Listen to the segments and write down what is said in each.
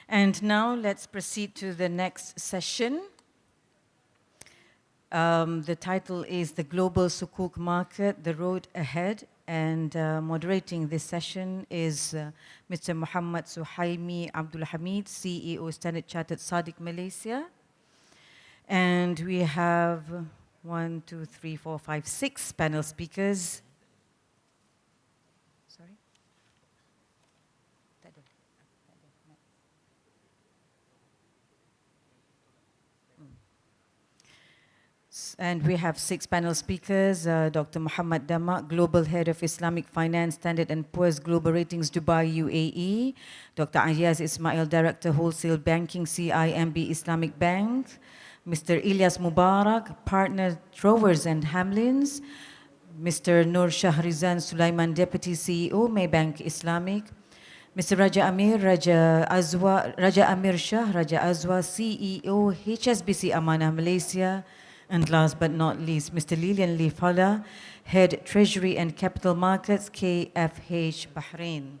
And now let's proceed to the next session. The title is The Global Sukuk Market, The Road Ahead. And moderating this session is Mr. Muhammad Suhaimi Abdul Hamid, CEO, Standard Chartered Sadiq Malaysia. And we have 6 panel speakers. Sorry? And we have 6 panel speakers, Dr. Muhammad Damak, Global Head of Islamic Finance, Standard & Poor's Global Ratings, Dubai, UAE. Dr. Ayaz Ismail, Director, Wholesale Banking, CIMB Islamic Bank. Mr. Ilyas Mubarak, Partner, Throwers and Hamlins. Mr. Nur Shahrizan Sulaiman, Deputy CEO, Maybank Islamic. Mr. Raja Amir Shah, Raja Azwa, CEO, HSBC Amanah Malaysia. And last but not least, Mr. Lilian Lee Fala, Head Treasury and Capital Markets, KFH Bahrain.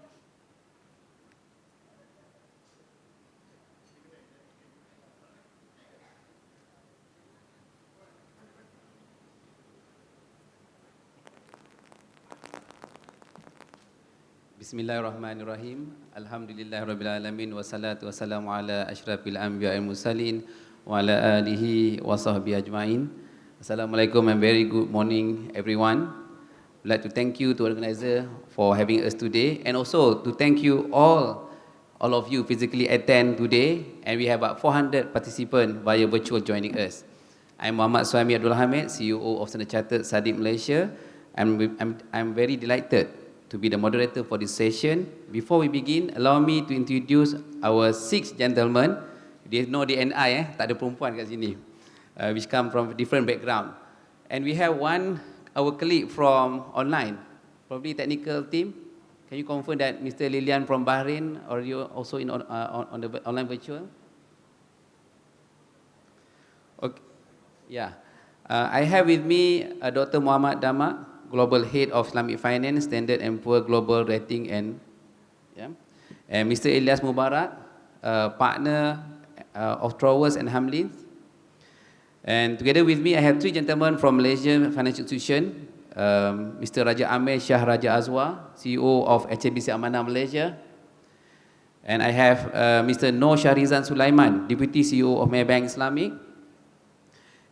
Bismillahirrahmanirrahim. Alhamdulillahirabbil alamin wassalatu wassalamu ala asyrafil anbiya'i wal mursalin wa ala alihi wa sahbihi ajma'in. Assalamualaikum and very good morning everyone. I'd like to thank you to organizer for having us today, and also to thank you all of you physically attend today, and we have about 400 participants via virtual joining us. I'm Muhammad Suhaimi Abdul Hamid, CEO of Standard Chartered Sadiq Malaysia. I'm very delighted to be the moderator for this session. Before we begin, allow me to introduce our 6 gentlemen. There's no DNI, tak ada perempuan kat sini, which come from different background. And we have our colleague from online, probably technical team. Can you confirm that Mr. Lilian from Bahrain, or you also on the online virtual? Okay, yeah. I have with me Dr. Muhammad Damak, Global Head of Islamic Finance, Standard & Poor's Global Rating, and Mr. Ilyas Mubarak, Partner of Throwers and Hamlins. And together with me, I have 3 gentlemen from Malaysian financial institution, Mr. Raja Amir Shah Raja Azwa, CEO of HSBC Amanah Malaysia. And I have Mr. Nur Shahrizan Sulaiman, Deputy CEO of Maybank Islamic.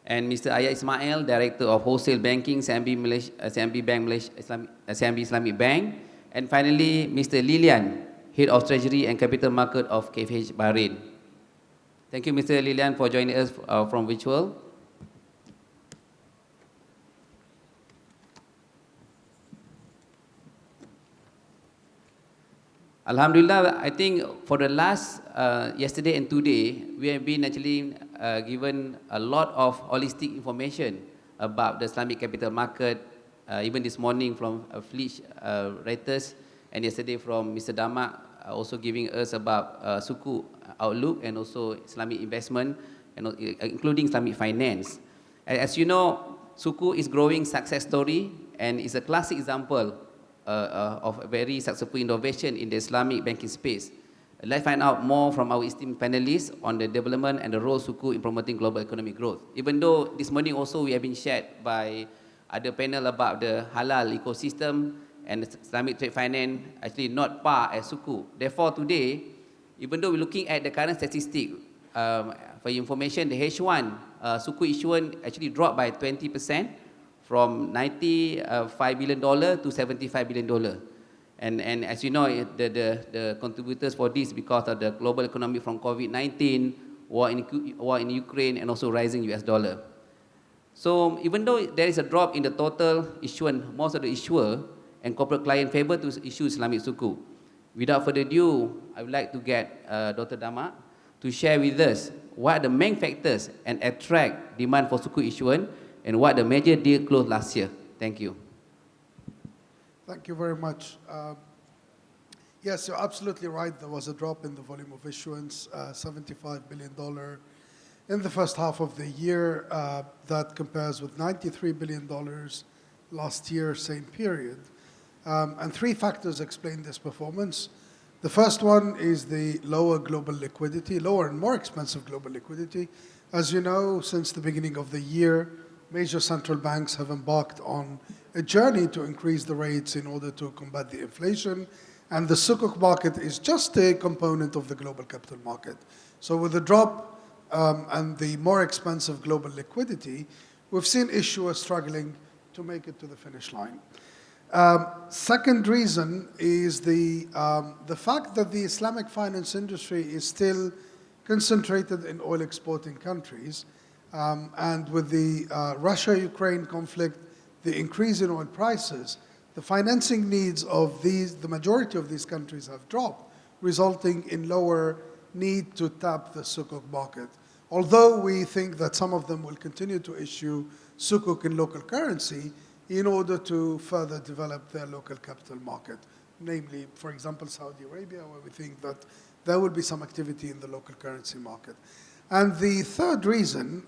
And Mr. Ayaz Ismail, Director of Wholesale Banking, CIMB Islamic Bank. And finally, Mr. Lilian, Head of Treasury and Capital Market of KFH Bahrain. Thank you, Mr. Lilian, for joining us from virtual. Alhamdulillah, I think for the last, yesterday and today, we have been actually given a lot of holistic information about the Islamic capital market, even this morning from Fleet Writers, and yesterday from Mr. Damak, also giving us about Sukuk outlook and also Islamic investment, and including Islamic finance. As you know, Sukuk is growing success story, and is a classic example of a very successful innovation in the Islamic banking space. Let's find out more from our esteemed panelists on the development and the role Sukuk in promoting global economic growth. Even though this morning also we have been shared by other panel about the halal ecosystem and Islamic trade finance actually not par as Sukuk. Therefore today, even though we're looking at the current statistic, for your information, the H1 Sukuk issuance actually dropped by 20% from $95 billion to $75 billion. And as you know, the contributors for this because of the global economy from COVID-19, war in Ukraine, and also rising US dollar. So even though there is a drop in the total issuance, most of the issuer and corporate client favor to issue Islamic Sukuk. Without further ado, I would like to get Dr. Damak to share with us what are the main factors and attract demand for Sukuk issuance, and what the major deal closed last year. Thank you. Thank you very much. Yes, you're absolutely right. There was a drop in the volume of issuance, $75 billion in the first half of the year. That compares with $93 billion last year, same period. And 3 factors explain this performance. The first one is the lower global liquidity, lower and more expensive global liquidity. As you know, since the beginning of the year, major central banks have embarked on a journey to increase the rates in order to combat the inflation. And the sukuk market is just a component of the global capital market. So with the drop and the more expensive global liquidity, we've seen issuers struggling to make it to the finish line. Second reason is the fact that the Islamic finance industry is still concentrated in oil exporting countries. And with the Russia-Ukraine conflict, the increase in oil prices, the financing needs of the majority of these countries have dropped, resulting in lower need to tap the sukuk market. Although we think that some of them will continue to issue sukuk in local currency in order to further develop their local capital market, namely, for example, Saudi Arabia, where we think that there will be some activity in the local currency market. And the third reason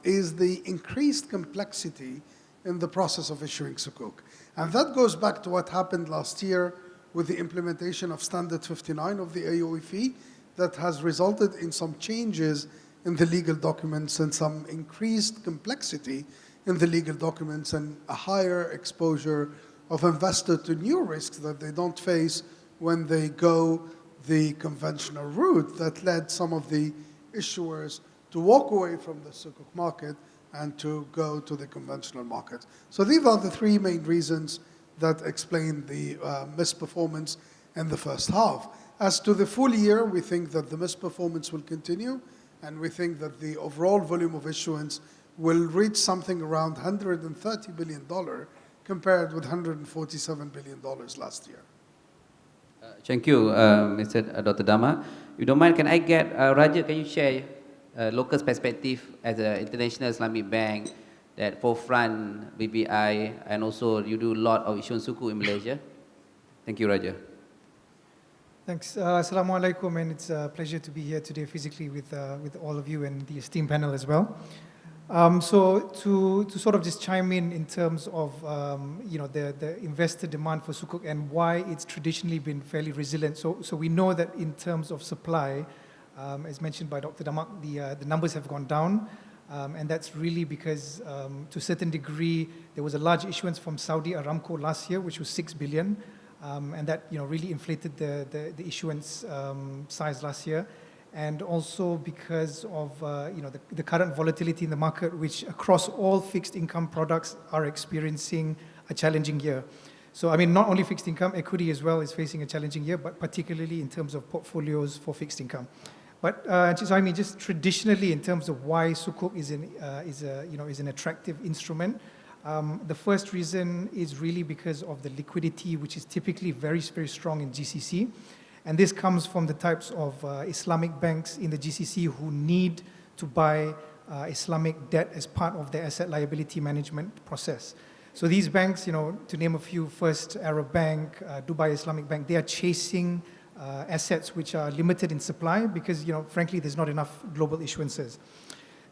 is the increased complexity in the process of issuing sukuk. And that goes back to what happened last year with the implementation of Standard 59 of the AOEF that has resulted in some changes in the legal documents and some increased complexity in the legal documents and a higher exposure of investors to new risks that they don't face when they go the conventional route that led some of the issuers to walk away from the sukuk market and to go to the conventional market. So these are the three main reasons that explain the misperformance in the first half. As to the full year, we think that the misperformance will continue, and we think that the overall volume of issuance will reach something around $130 billion compared with $147 billion last year. Thank you, Mr. Dr. Dama. If you don't mind, can I get Raja, can you share local perspective as an international Islamic bank that forefront BBI and also you do a lot of issuance sukuk in Malaysia? Thank you, Raja. Thanks. Assalamu alaikum, and it's a pleasure to be here today physically with all of you and the esteemed panel as well. So to sort of just chime in terms of the investor demand for sukuk and why it's traditionally been fairly resilient. So we know that in terms of supply, as mentioned by Dr. Damak, the numbers have gone down, and that's really because to a certain degree there was a large issuance from Saudi Aramco last year, which was 6 billion, and that really inflated the issuance size last year. And also because of the current volatility in the market, which across all fixed income products are experiencing a challenging year. So I mean, not only fixed income, equity as well is facing a challenging year, but particularly in terms of portfolios for fixed income. But so I mean, just traditionally in terms of why sukuk is an attractive instrument. The first reason is really because of the liquidity, which is typically very, very strong in GCC. And this comes from the types of Islamic banks in the GCC who need to buy Islamic debt as part of their asset liability management process. So these banks, to name a few, First Arab Bank, Dubai Islamic Bank, they are chasing assets which are limited in supply because, frankly, there's not enough global issuances.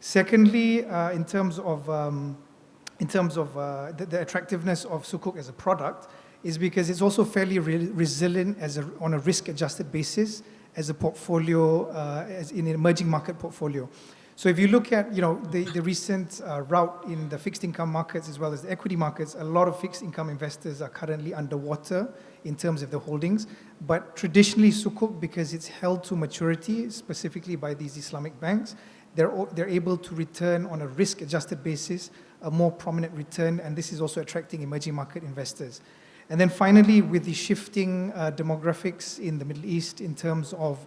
Secondly, in terms of the attractiveness of sukuk as a product, is because it's also fairly resilient on a risk-adjusted basis as a portfolio, as in an emerging market portfolio. So if you look at the recent rout in the fixed income markets as well as the equity markets, a lot of fixed income investors are currently underwater in terms of the holdings. But traditionally sukuk, because it's held to maturity, specifically by these Islamic banks, they're able to return on a risk-adjusted basis, a more prominent return, and this is also attracting emerging market investors. And then finally, with the shifting demographics in the Middle East in terms of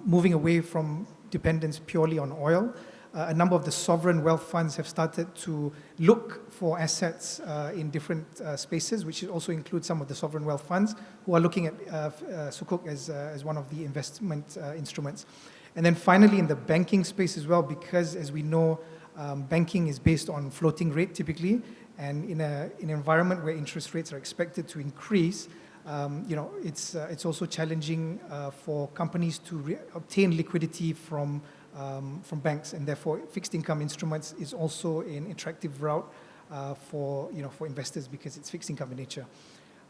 moving away from dependence purely on oil, a number of the sovereign wealth funds have started to look for assets in different spaces, which also includes some of the sovereign wealth funds who are looking at sukuk as one of the investment instruments. And then finally, in the banking space as well, because as we know, banking is based on floating rate typically, and in an environment where interest rates are expected to increase, it's also challenging for companies to obtain liquidity from banks, and therefore fixed income instruments is also an attractive route for investors because it's fixed income in nature.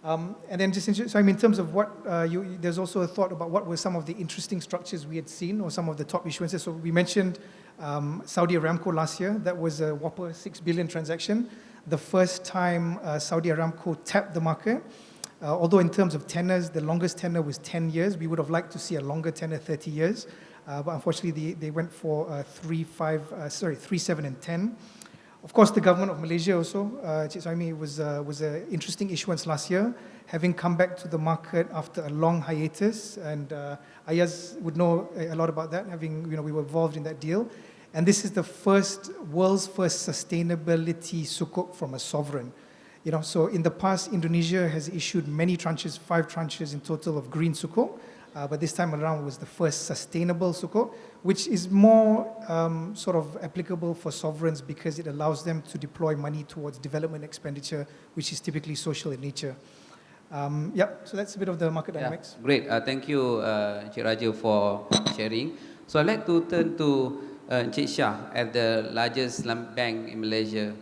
And then just, so I mean, in terms of what, there's also a thought about what were some of the interesting structures we had seen or some of the top issuances. So we mentioned Saudi Aramco last year. That was a whopper 6 billion transaction. The first time Saudi Aramco tapped the market. Although in terms of tenors, the longest tenor was 10 years. We would have liked to see a longer tenor, 30 years. But unfortunately, they went for 3, 7, and 10. Of course, the government of Malaysia also, Cik Suhaimi, was an interesting issuance last year, having come back to the market after a long hiatus. And Ayaz would know a lot about that, having, we were involved in that deal. And this is the world's first sustainability sukuk from a sovereign. So in the past, Indonesia has issued many tranches, 5 tranches in total of green sukuk. But this time around was the first sustainable sukuk, which is more sort of applicable for sovereigns because it allows them to deploy money towards development expenditure, which is typically social in nature. So that's a bit of the market dynamics. Great. Thank you, Encik Raja, for sharing. So I'd like to turn to Encik Shah at the largest Islamic bank in Malaysia.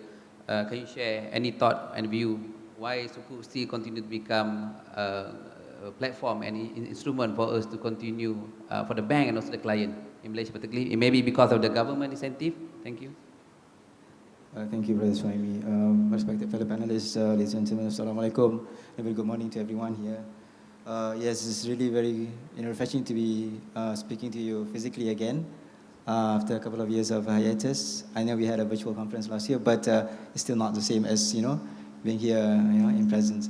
Can you share any thought and view why sukuk still continue to become a platform and instrument for us to continue for the bank and also the client in Malaysia particularly? It may be because of the government incentive. Thank you. Thank you, Brother Suhaimi. Respected fellow panelists, ladies and gentlemen, Assalamualaikum. A very good morning to everyone here. Yes, it's really very refreshing to be speaking to you physically again after a couple of years of hiatus. I know we had a virtual conference last year, but it's still not the same as being here in presence.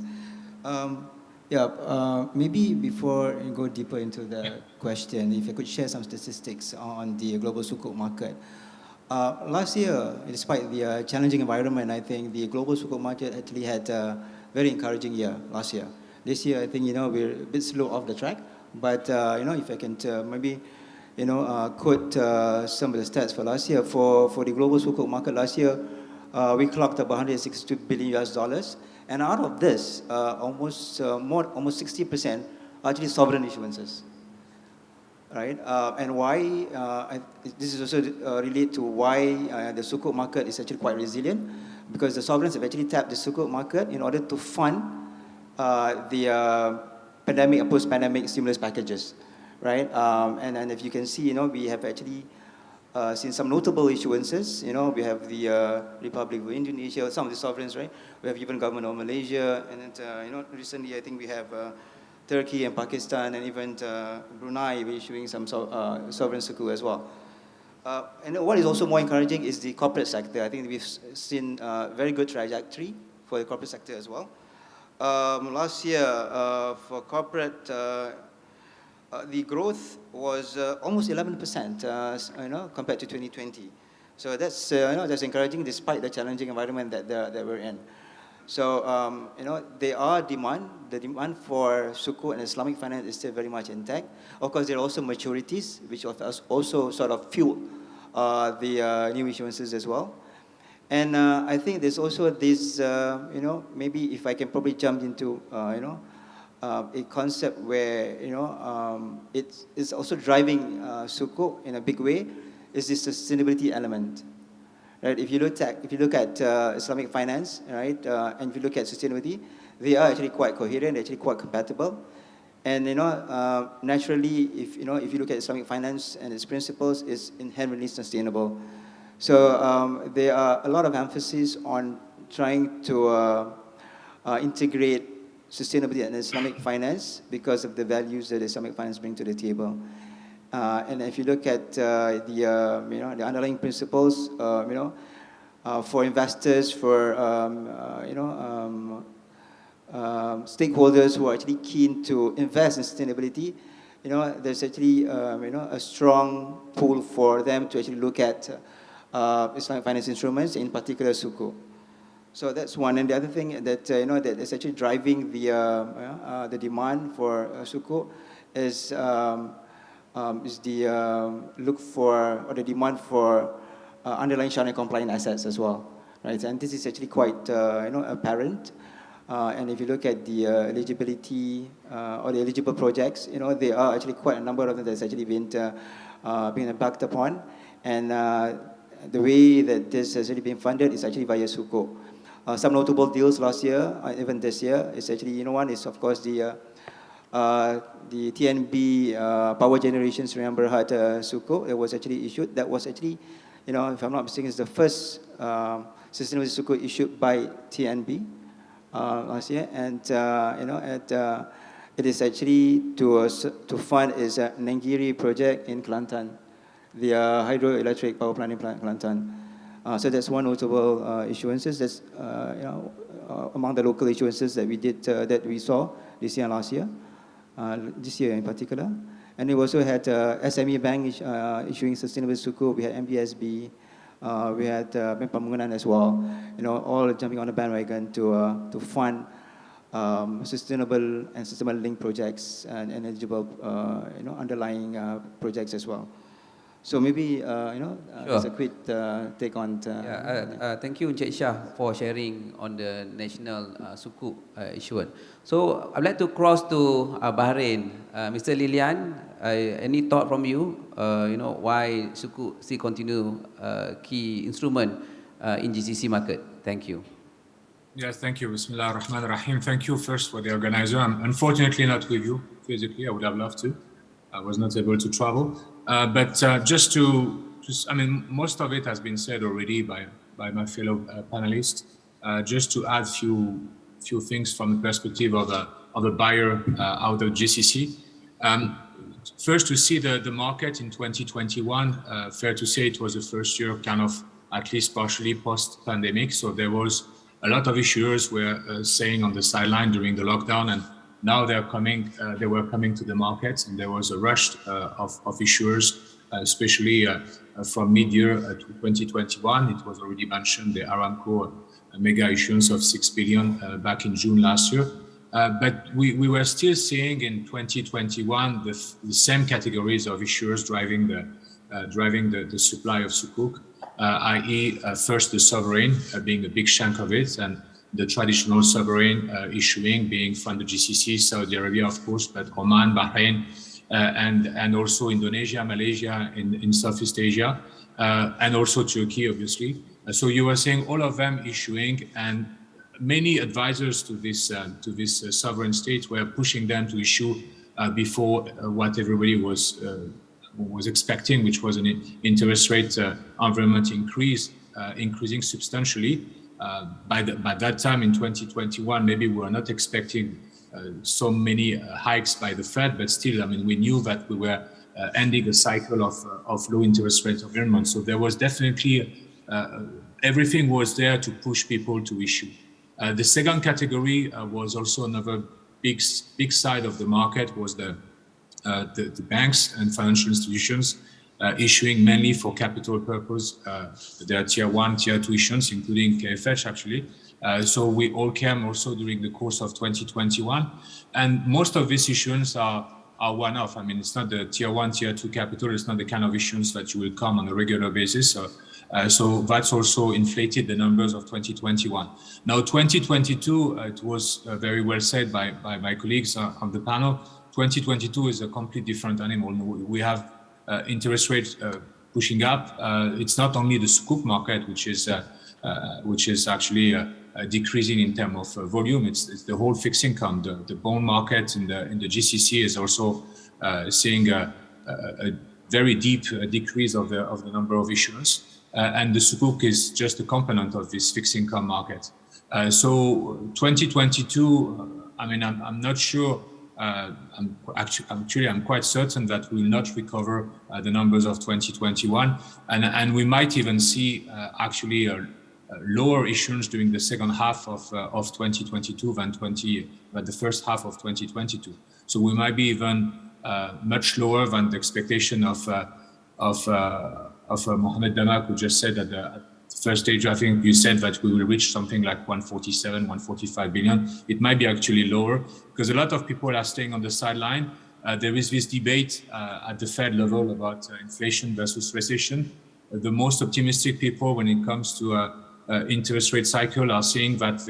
Maybe before I go deeper into the question, if I could share some statistics on the global sukuk market. Last year, despite the challenging environment, I think the global sukuk market actually had a very encouraging year last year. This year, I think we're a bit slow off the track, but if I can maybe quote some of the stats for last year. For the global sukuk market last year, we clocked about $162 billion US. And out of this, almost 60% are actually sovereign issuances, right? And why? This is also related to why the sukuk market is actually quite resilient, because the sovereigns have actually tapped the sukuk market in order to fund the pandemic and post-pandemic stimulus packages, right? And if you can see, we have actually seen some notable issuances. We have the Republic of Indonesia, some of the sovereigns, right? We have even government of Malaysia, and then, recently I think we have Turkey and Pakistan, and even Brunei issuing some sovereign sukuk as well. And what is also more encouraging is the corporate sector. I think we've seen very good trajectory for the corporate sector as well. Last year, for corporate, the growth was almost 11%, compared to 2020. So that's that's encouraging despite the challenging environment that we're in. So there are demand. The demand for sukuk and Islamic finance is still very much intact. Of course, there are also maturities, which also sort of fuel the new issuances as well. And I think there's also this, maybe if I can probably jump into, a concept where it's also driving sukuk in a big way, is this sustainability element, right? If you look at Islamic finance, right, and if you look at sustainability, they are actually quite coherent, actually quite compatible, and naturally, if you look at Islamic finance and its principles, it's inherently sustainable. So there are a lot of emphasis on trying to integrate sustainability and Islamic finance because of the values that Islamic finance bring to the table. And if you look at the underlying principles, for investors, for stakeholders who are actually keen to invest in sustainability, there's actually a strong pull for them to actually look at Islamic finance instruments, in particular sukuk. So that's one. And the other thing that that is actually driving the demand for sukuk is the look for, or the demand for underlying Sharia compliant assets as well, right? And this is actually quite apparent. And if you look at the eligibility or the eligible projects, there are actually quite a number of them that's actually been embarked upon. And the way that this has actually been funded is actually via sukuk. Some notable deals last year, even this year, is actually, one is of course the TNB power generations, remember, had Sukuk. It was actually issued. That was actually, if I'm not mistaken, it's the first sustainable Sukuk issued by TNB last year. And, it is actually to fund is a Nangiri project in Kelantan, the hydroelectric power plant in Kelantan. So that's one notable issuances. That's among the local issuances that we did, that we saw this year and last year. This year in particular. And we also had SME Bank issuing sustainable Sukuk. We had MBSB. We had Bank Pembangunan as well. All jumping on the bandwagon to fund sustainable and sustainable linked projects and eligible, underlying projects as well. So maybe, just a quick take on. Thank you, Encik Shah, for sharing on the national Sukuk issuance. So I'd like to cross to Bahrain. Mr. Lilian, any thought from you? Why Sukuk still continue key instrument in GCC market? Thank you. Yes, thank you. Bismillah ar-Rahman ar-Rahim. Thank you first for the organizer. I'm unfortunately not with you physically. I would have loved to. I was not able to travel. But most of it has been said already by my fellow panelists. Just to add few things from the perspective of a buyer out of GCC. First, to see the market in 2021, fair to say it was the first year kind of at least partially post-pandemic. So there was a lot of issuers were saying on the sideline during the lockdown, and now they were coming to the market, and there was a rush of issuers, especially from mid-year to 2021. It was already mentioned, the Aramco mega issuance of 6 billion back in June last year. But we were still seeing in 2021 the same categories of issuers driving the supply of Sukuk, i.e. First the sovereign being a big chunk of it, and the traditional sovereign issuing being from the GCC, Saudi Arabia, of course, but Oman, Bahrain, and also Indonesia, Malaysia in Southeast Asia, and also Turkey, obviously. So you were saying all of them issuing, and many advisors to this sovereign state were pushing them to issue before what everybody was expecting, which was an interest rate environment increasing substantially. By that time in 2021, maybe we were not expecting so many hikes by the Fed, but still, we knew that we were ending a cycle of low interest rate environment. So there was definitely, everything was there to push people to issue. The second category was also another big side of the market, was the banks and financial institutions issuing mainly for capital purpose. There are tier 1, tier 2 issuance, including KFH actually. So we all came also during the course of 2021. And most of these issuance are one-off. It's not the tier 1, tier 2 capital. It's not the kind of issuance that you will come on a regular basis. So that's also inflated the numbers of 2021. Now, 2022, it was very well said by my colleagues on the panel. 2022 is a completely different animal. We have interest rates pushing up. It's not only the Sukuk market, which is actually decreasing in terms of volume. It's the whole fixed income. The bond market in the GCC is also seeing a very deep decrease of the number of issuers. And the Sukuk is just a component of this fixed income market. So 2022, I'm not sure. I'm quite certain that we will not recover the numbers of 2021, and we might even see actually a lower issuance during the second half of 2022 than the first half of 2022. So we might be even much lower than the expectation of Mohammed Damak, who just said at the first stage. I think you said that we will reach something like 147, 145 billion. It might be actually lower because a lot of people are staying on the sideline. There is this debate at the Fed level about inflation versus recession. The most optimistic people when it comes to interest rate cycle are saying that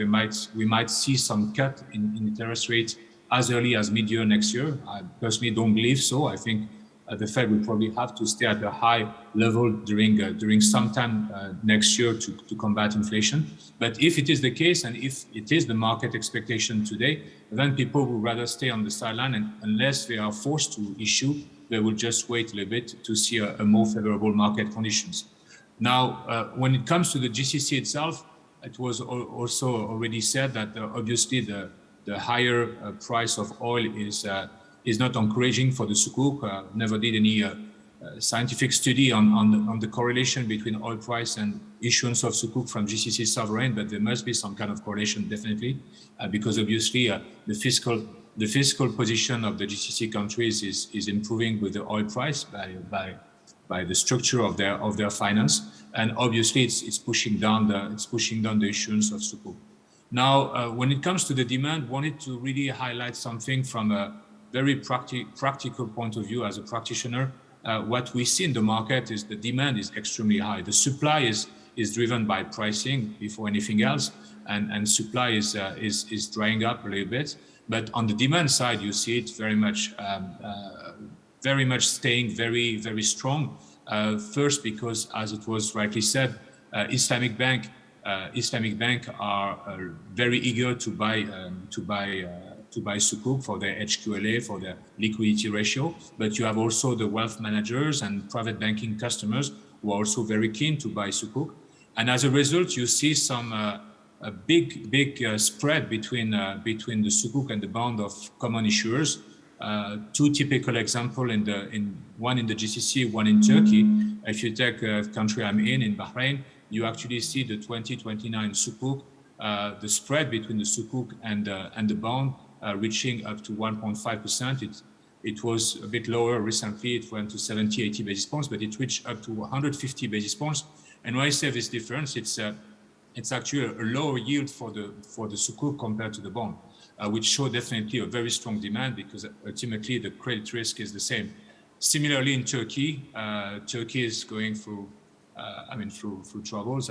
we might see some cut in interest rates as early as mid-year next year. I personally don't believe so. I think the Fed will probably have to stay at a high level during some time next year to combat inflation. But if it is the case, and if it is the market expectation today, then people will rather stay on the sideline, and unless they are forced to issue, they will just wait a little bit to see a more favorable market conditions. Now, when it comes to the GCC itself, it was also already said that obviously the higher price of oil is not encouraging for the Sukuk. Never did any scientific study on the correlation between oil price and issuance of Sukuk from GCC sovereign, but there must be some kind of correlation definitely, because obviously the fiscal position of the GCC countries is improving with the oil price by the structure of their finance, and obviously it's pushing down the issuance of Sukuk. Now, when it comes to the demand, wanted to really highlight something from a very practical point of view as a practitioner. What we see in the market is the demand is extremely high. The supply is driven by pricing before anything else, and supply is drying up a little bit. But on the demand side, you see it very much staying very strong. First, because as it was rightly said, Islamic Bank are very eager to buy Sukuk for their HQLA, for their liquidity ratio. But you have also the wealth managers and private banking customers who are also very keen to buy Sukuk. And as a result, you see some a big spread between the Sukuk and the bond of common issuers. Two typical examples, one in the GCC, one in Turkey. If you take a country I'm in Bahrain, you actually see the 2029 Sukuk, the spread between the Sukuk and the bond reaching up to 1.5%. It was a bit lower recently. It went to 70, 80 basis points, but it reached up to 150 basis points. And when I say this difference, it's actually a lower yield for the Sukuk compared to the bond, which show definitely a very strong demand, because ultimately the credit risk is the same. Similarly in Turkey, Turkey is going through troubles,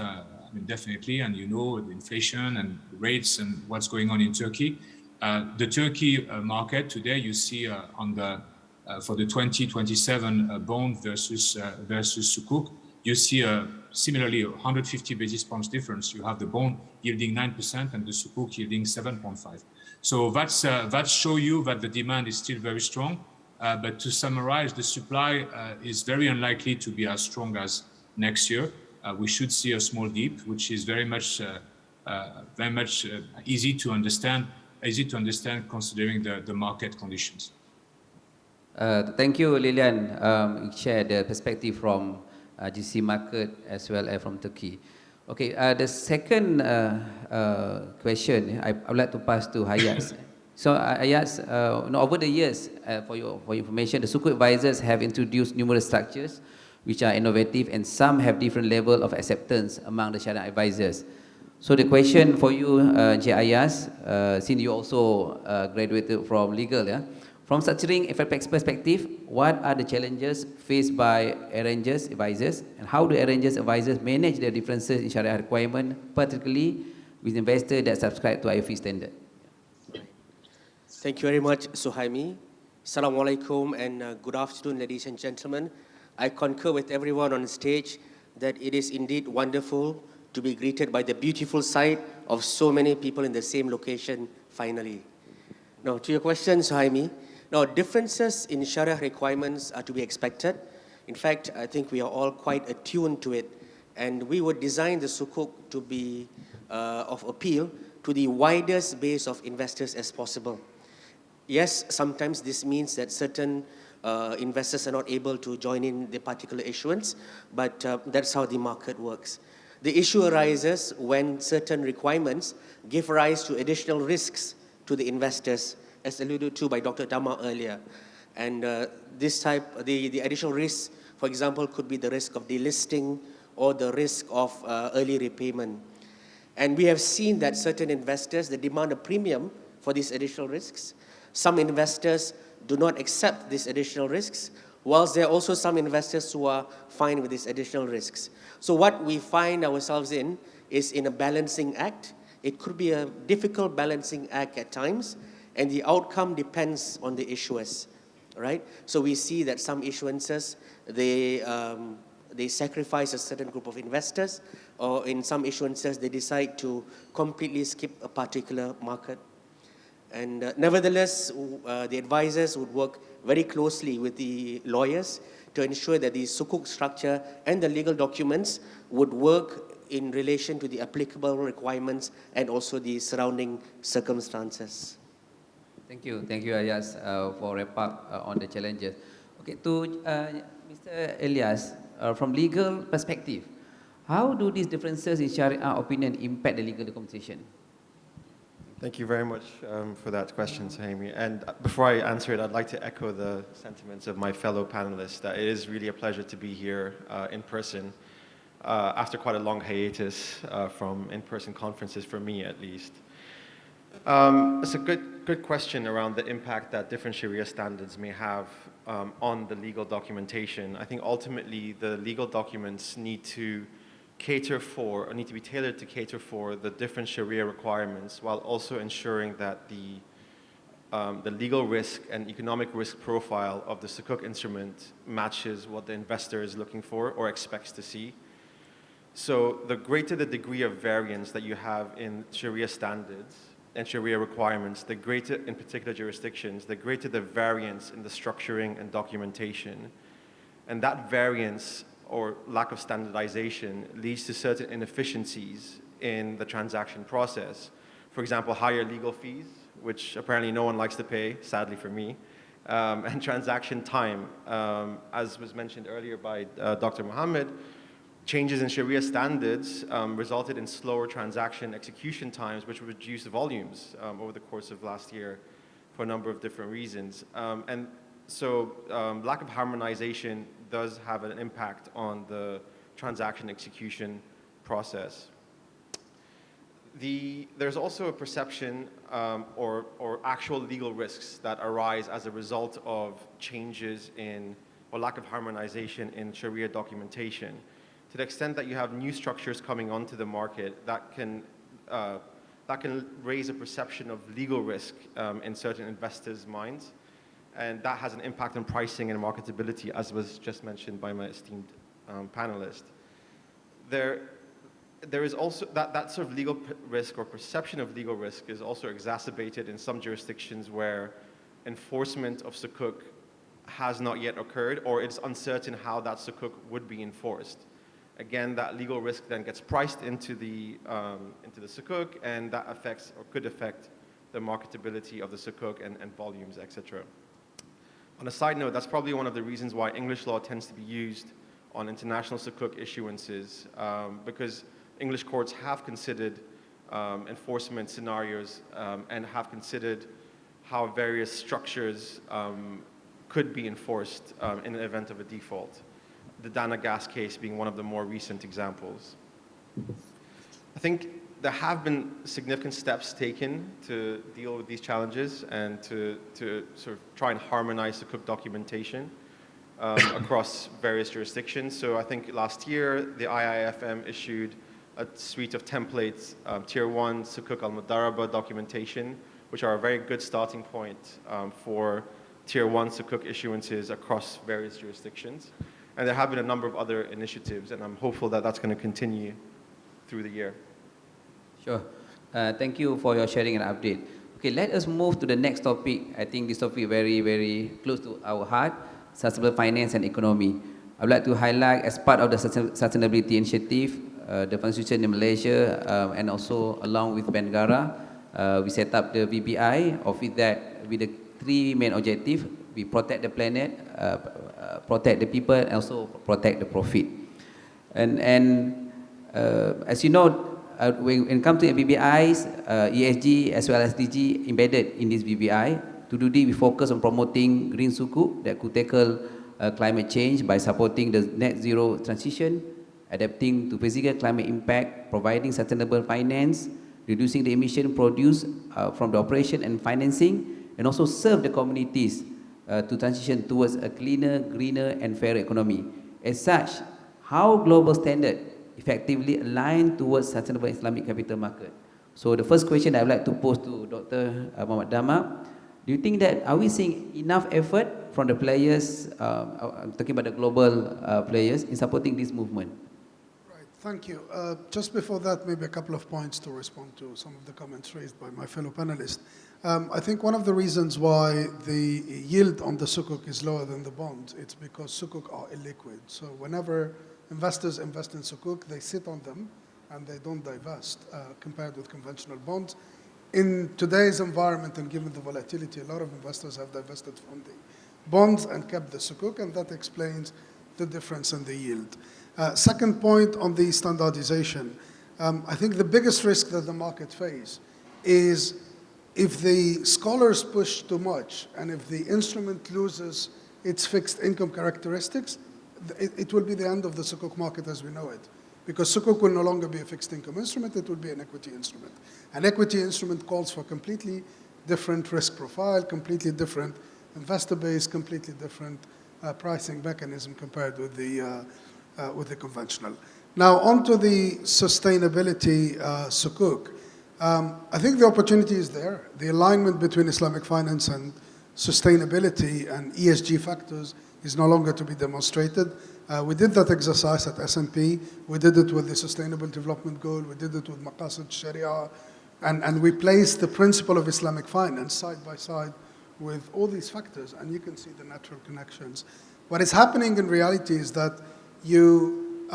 definitely, and you know the inflation and rates and what's going on in Turkey. The Turkey market today, you see for the 2027 bond versus Sukuk, you see similarly 150 basis points difference. You have the bond yielding 9% and the Sukuk yielding 7.5. So that show you that the demand is still very strong. But to summarize, the supply is very unlikely to be as strong as next year. We should see a small dip, which is very much easy to understand considering the market conditions. Thank you, Lilian. You shared the perspective from GC market as well as from Turkey. Okay, the second question I would like to pass to Hayat. So Hayat, over the years, for your information, the Sukuk advisors have introduced numerous structures which are innovative, and some have different level of acceptance among the Sharia advisors. So the question for you, J. Ayas, since you also graduated from legal, yeah? From structuring FX perspective, what are the challenges faced by arrangers advisors, and how do arrangers advisors manage the differences in Sharia requirement, particularly with investors that subscribe to IFE standard? Thank you very much, Suhaimi. Assalamu alaikum and good afternoon, ladies and gentlemen. I concur with everyone on the stage that it is indeed wonderful to be greeted by the beautiful sight of so many people in the same location finally. Now, to your question, Suhaimi, now differences in Sharia requirements are to be expected. In fact, I think we are all quite attuned to it, and we would design the Sukuk to be of appeal to the widest base of investors as possible. Yes, sometimes this means that certain investors are not able to join in the particular issuance, but that's how the market works. The issue arises when certain requirements give rise to additional risks to the investors, as alluded to by Dr. Dama earlier. And the additional risks, for example, could be the risk of delisting or the risk of early repayment. And we have seen that certain investors, they demand a premium for these additional risks. Some investors do not accept these additional risks, whilst there are also some investors who are fine with these additional risks. So what we find ourselves in is in a balancing act. It could be a difficult balancing act at times, and the outcome depends on the issuers. right? So we see that some issuances, they sacrifice a certain group of investors, or in some issuances, they decide to completely skip a particular market. And nevertheless, the advisors would work very closely with the lawyers to ensure that the sukuk structure and the legal documents would work in relation to the applicable requirements and also the surrounding circumstances. Thank you, Ayaz, for wrap up on the challenges. Okay, to Mr. Elias, from legal perspective, how do these differences in Sharia opinion impact the legal documentation? Thank you very much for that question, Sahimi. And before I answer it, I'd like to echo the sentiments of my fellow panelists that it is really a pleasure to be here in person after quite a long hiatus from in-person conferences, for me at least. It's a good question around the impact that different Sharia standards may have on the legal documentation. I think ultimately the legal documents need to be tailored to cater for the different Sharia requirements, while also ensuring that the legal risk and economic risk profile of the sukuk instrument matches what the investor is looking for or expects to see. So the greater the degree of variance that you have in Sharia standards and Sharia requirements, the greater, in particular jurisdictions, the greater the variance in the structuring and documentation. And that variance or lack of standardization leads to certain inefficiencies in the transaction process. For example, higher legal fees, which apparently no one likes to pay, sadly for me, and transaction time. As was mentioned earlier by Dr. Mohammed, changes in Sharia standards resulted in slower transaction execution times, which reduced volumes over the course of last year for a number of different reasons. And so lack of harmonization does have an impact on the transaction execution process. There's also a perception or actual legal risks that arise as a result of changes in or lack of harmonization in Sharia documentation. To the extent that you have new structures coming onto the market, that can raise a perception of legal risk in certain investors' minds. And that has an impact on pricing and marketability, as was just mentioned by my esteemed panelist. There is also that sort of legal risk or perception of legal risk is also exacerbated in some jurisdictions where enforcement of sukuk has not yet occurred, or it's uncertain how that sukuk would be enforced. Again, that legal risk then gets priced into the sukuk, and that affects or could affect the marketability of the sukuk and volumes, etc. On a side note, that's probably one of the reasons why English law tends to be used on international sukuk issuances, because English courts have considered enforcement scenarios and have considered how various structures could be enforced in the event of a default. The Dana Gas case being one of the more recent examples. I think there have been significant steps taken to deal with these challenges and to sort of try and harmonize sukuk documentation across various jurisdictions. So I think last year, the IIFM issued a suite of templates, Tier 1 sukuk al-mudaraba documentation, which are a very good starting point for Tier 1 sukuk issuances across various jurisdictions. And there have been a number of other initiatives, and I'm hopeful that that's going to continue through the year. Sure. Thank you for your sharing and update. Okay, let us move to the next topic. I think this topic very, very close to our heart, sustainable finance and economy. I would like to highlight as part of the sustainability initiative, the constitution in Malaysia, and also along with Bengara, we set up the VBI, of it that with the three main objectives: we protect the planet, protect the people, and also protect the profit. And as you know, when it comes to VBIs, ESG as well as DG embedded in this VBI. To do this, we focus on promoting green sukuk that could tackle climate change by supporting the net zero transition, adapting to physical climate impact, providing sustainable finance, reducing the emission produced from the operation and financing, and also serve the communities to transition towards a cleaner, greener, and fairer economy. As such, how global standard effectively align towards sustainable Islamic capital market? So the first question I would like to pose to Dr. Muhammad Dama, do you think that are we seeing enough effort from the players, I'm talking about the global players, in supporting this movement? Right, thank you. Just before that, maybe a couple of points to respond to some of the comments raised by my fellow panelists. I think one of the reasons why the yield on the sukuk is lower than the bond, it's because sukuk are illiquid. So whenever investors invest in sukuk, they sit on them and they don't divest compared with conventional bonds. In today's environment and given the volatility, a lot of investors have divested from the bonds and kept the sukuk, and that explains the difference in the yield. Second point on the standardization. I think the biggest risk that the market face is if the scholars push too much and if the instrument loses its fixed income characteristics, it will be the end of the sukuk market as we know it. Because sukuk will no longer be a fixed income instrument, it will be an equity instrument. An equity instrument calls for completely different risk profile, completely different investor base, completely different pricing mechanism compared with the conventional. Now, onto the sustainability sukuk. I think the opportunity is there. The alignment between Islamic finance and sustainability and ESG factors is no longer to be demonstrated. We did that exercise at S&P. We did it with the Sustainable Development Goal. We did it with Maqasid Sharia. And we placed the principle of Islamic finance side by side with all these factors, and you can see the natural connections. What is happening in reality is that you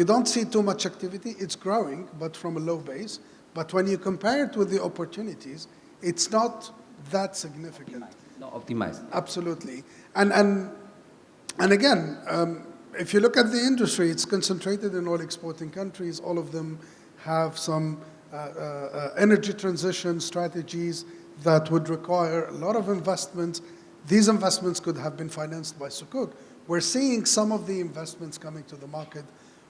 don't see too much activity. It's growing, but from a low base. But when you compare it with the opportunities, it's not that significant. Not optimized. Absolutely. And again, if you look at the industry, it's concentrated in oil exporting countries. All of them have some energy transition strategies that would require a lot of investments. These investments could have been financed by sukuk. We're seeing some of the investments coming to the market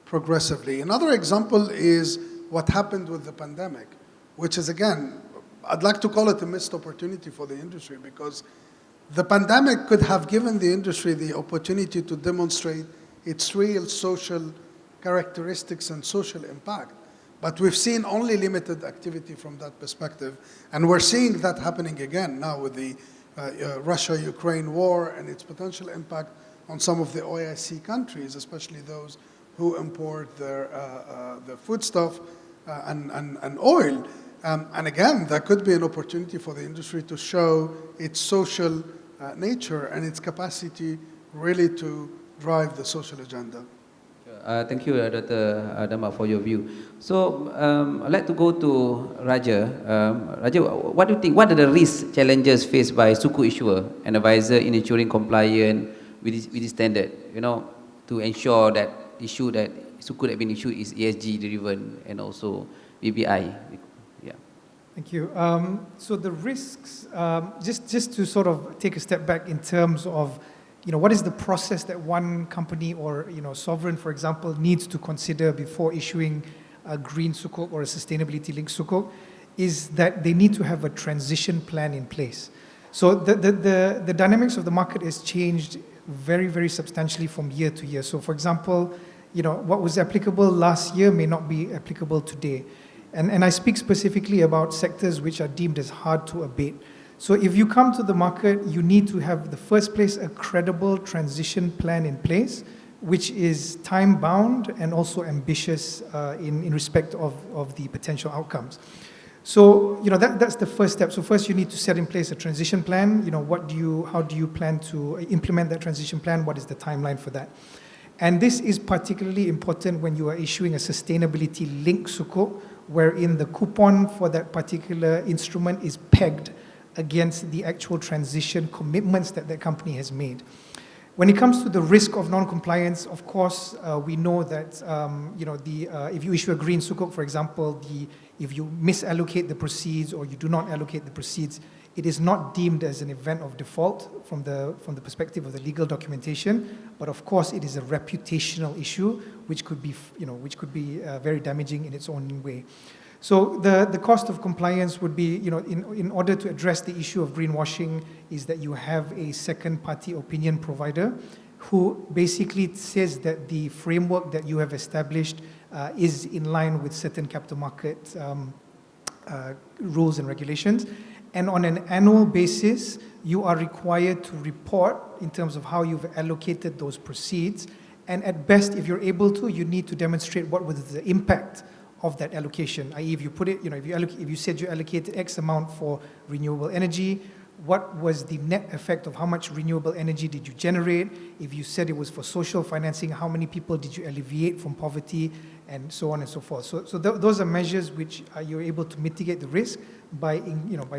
progressively. Another example is what happened with the pandemic, which is, again, I'd like to call it a missed opportunity for the industry, because the pandemic could have given the industry the opportunity to demonstrate its real social characteristics and social impact. But we've seen only limited activity from that perspective. And we're seeing that happening again now with the Russia-Ukraine war and its potential impact on some of the OIC countries, especially those who import their foodstuff and oil. And again, that could be an opportunity for the industry to show its social nature and its capacity really to drive the social agenda. Thank you, Dr. Dama, for your view. So I'd like to go to Raja. Raja, what do you think? What are the risk challenges faced by sukuk issuer and advisor in ensuring compliance with this standard? To ensure that issue that sukuk that been issued is ESG driven and also BBI. Yeah. Thank you. So the risks, just to sort of take a step back in terms of, what is the process that one company or, sovereign, for example, needs to consider before issuing a green sukuk or a sustainability-linked sukuk, is that they need to have a transition plan in place. So the dynamics of the market has changed very, very substantially from year to year. So for example, what was applicable last year may not be applicable today. And I speak specifically about sectors which are deemed as hard to abate. So if you come to the market, you need to have, the first place, a credible transition plan in place, which is time-bound and also ambitious in respect of the potential outcomes. So, that's the first step. So first you need to set in place a transition plan. How do you plan to implement that transition plan? What is the timeline for that? And this is particularly important when you are issuing a sustainability-linked sukuk, wherein the coupon for that particular instrument is pegged against the actual transition commitments that company has made. When it comes to the risk of non-compliance, of course, we know that if you issue a green sukuk, for example, if you misallocate the proceeds or you do not allocate the proceeds, it is not deemed as an event of default from the perspective of the legal documentation, but of course it is a reputational issue which could be very damaging in its own way. So the cost of compliance would be, in order to address the issue of greenwashing, is that you have a second-party opinion provider who basically says that the framework that you have established is in line with certain capital market rules and regulations. And on an annual basis, you are required to report in terms of how you've allocated those proceeds. And at best, if you're able to, you need to demonstrate what was the impact of that allocation. I.e., if you put it, if you said you allocated X amount for renewable energy, what was the net effect of how much renewable energy did you generate? If you said it was for social financing, how many people did you alleviate from poverty, and so on and so forth. So those are measures which you're able to mitigate the risk by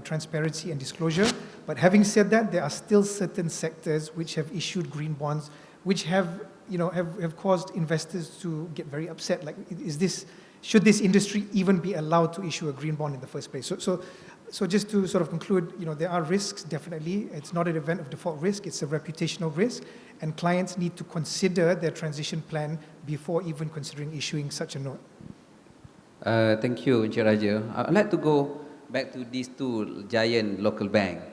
transparency and disclosure. But having said that, there are still certain sectors which have issued green bonds, which have caused investors to get very upset. Like, should this industry even be allowed to issue a green bond in the first place? So just to sort of conclude, there are risks, definitely. It's not an event of default risk, it's a reputational risk, and clients need to consider their transition plan before even considering issuing such a note. Thank you, Encik Raja. I'd like to go back to these two giant local banks.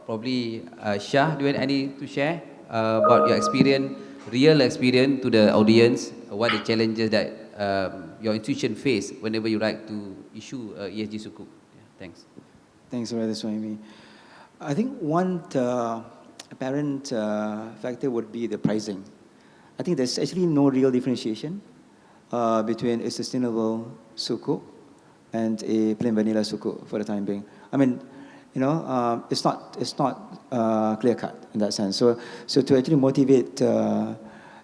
Probably Shah, do you have any to share about your experience, real experience to the audience, what the challenges that your institution face whenever you like to issue ESG sukuk? Thanks. Thanks, Brother Swami. I think one apparent factor would be the pricing. I think there's actually no real differentiation between a sustainable sukuk and a plain vanilla sukuk for the time being. I mean, it's not clear cut in that sense. So to actually motivate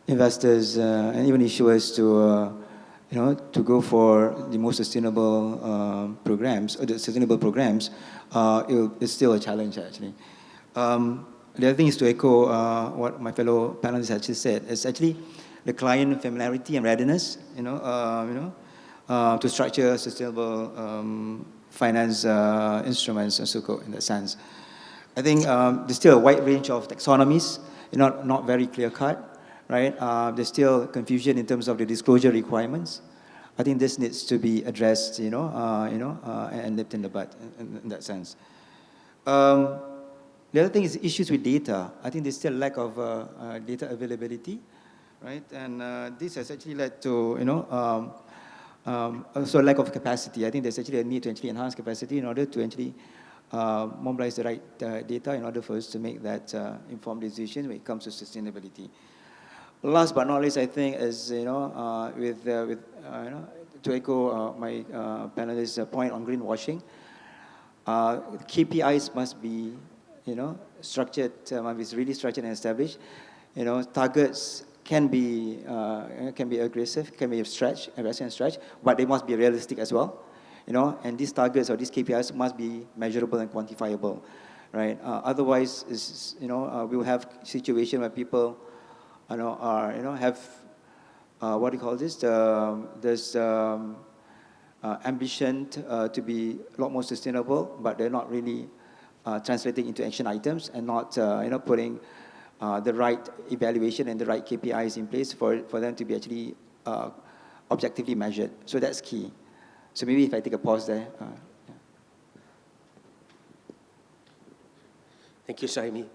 investors and even issuers to go for the most sustainable programs, or the sustainable programs, it's still a challenge actually. The other thing is to echo what my fellow panelists actually said. It's actually the client familiarity and readiness, to structure sustainable finance instruments and sukuk in that sense. I think there's still a wide range of taxonomies, not very clear cut. Right? There's still confusion in terms of the disclosure requirements. I think this needs to be addressed, and nipped in the bud in that sense. The other thing is issues with data. I think there's still lack of data availability, right? And this has actually led to, also lack of capacity. I think there's actually a need to actually enhance capacity in order to actually mobilize the right data in order for us to make that informed decision when it comes to sustainability. Last but not least, I think is, to echo my panelist's point on greenwashing, KPIs must be, structured, must be really structured and established. Targets can be aggressive, can be aggressive and stretch, but they must be realistic as well. And these targets or these KPIs must be measurable and quantifiable, right? Otherwise, we will have situation where people have what do you call this? There's ambition to be a lot more sustainable, but they're not really translating into action items and not putting the right evaluation and the right KPIs in place for them to be actually objectively measured. So that's key. So maybe if I take a pause there. Thank you, Saimi.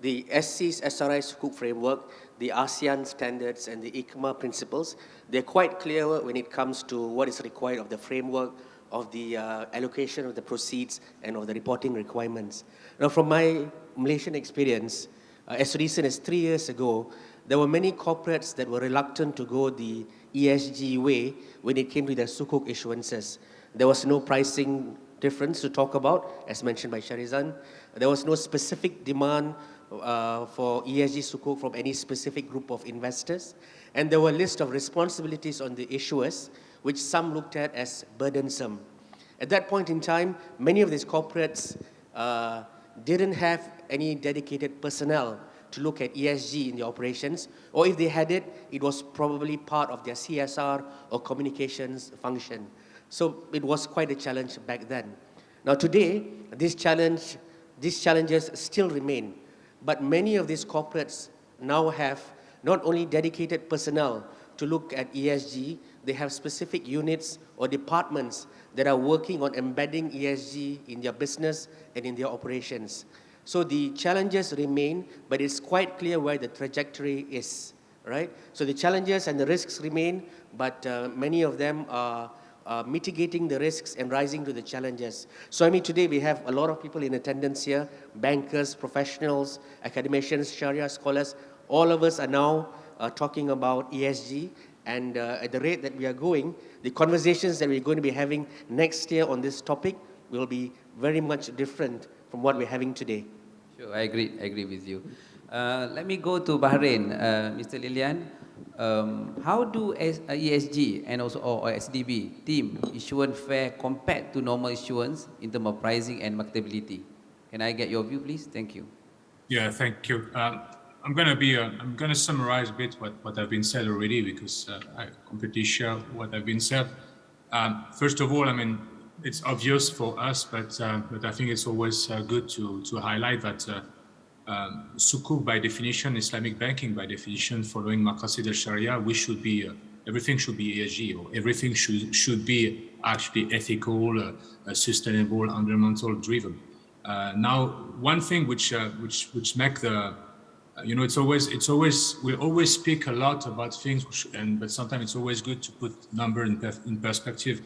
The SC's SRI Sukuk framework, the ASEAN standards, and the ICMA principles, they're quite clear when it comes to what is required of the framework, of the allocation of the proceeds, and of the reporting requirements. Now, from my Malaysian experience, as recent as 3 years ago, there were many corporates that were reluctant to go the ESG way when it came to their sukuk issuances. There was no pricing difference to talk about, as mentioned by Sharizan. There was no specific demand for ESG sukuk from any specific group of investors. And there were a list of responsibilities on the issuers, which some looked at as burdensome. At that point in time, many of these corporates didn't have any dedicated personnel to look at ESG in their operations, or if they had it, it was probably part of their CSR or communications function. So it was quite a challenge back then. Now today, these challenges still remain, but many of these corporates now have not only dedicated personnel to look at ESG, they have specific units or departments that are working on embedding ESG in their business and in their operations. So the challenges remain, but it's quite clear where the trajectory is, right? So the challenges and the risks remain, but many of them are mitigating the risks and rising to the challenges. So I mean, today we have a lot of people in attendance here, bankers, professionals, academicians, Sharia scholars. All of us are now talking about ESG, and at the rate that we are going, the conversations that we're going to be having next year on this topic will be very much different from what we're having today. Sure, I agree with you. Let me go to Bahrain, Mr. Lilian. How do ESG and also or SDB team issuance fare compared to normal issuance in terms of pricing and marketability? Can I get your view, please? Thank you. Yeah, thank you. I'm gonna summarize a bit what have been said already, because I completely share what have been said. First of all, I mean, it's obvious for us, but I think it's always good to highlight that Sukuk by definition, Islamic banking by definition, following Maqasid al-Sharia, we should be everything should be ESG, or everything should be actually ethical, sustainable, environmental driven. Now, one thing which make the it's always we always speak a lot about things, but sometimes it's always good to put number in perspective.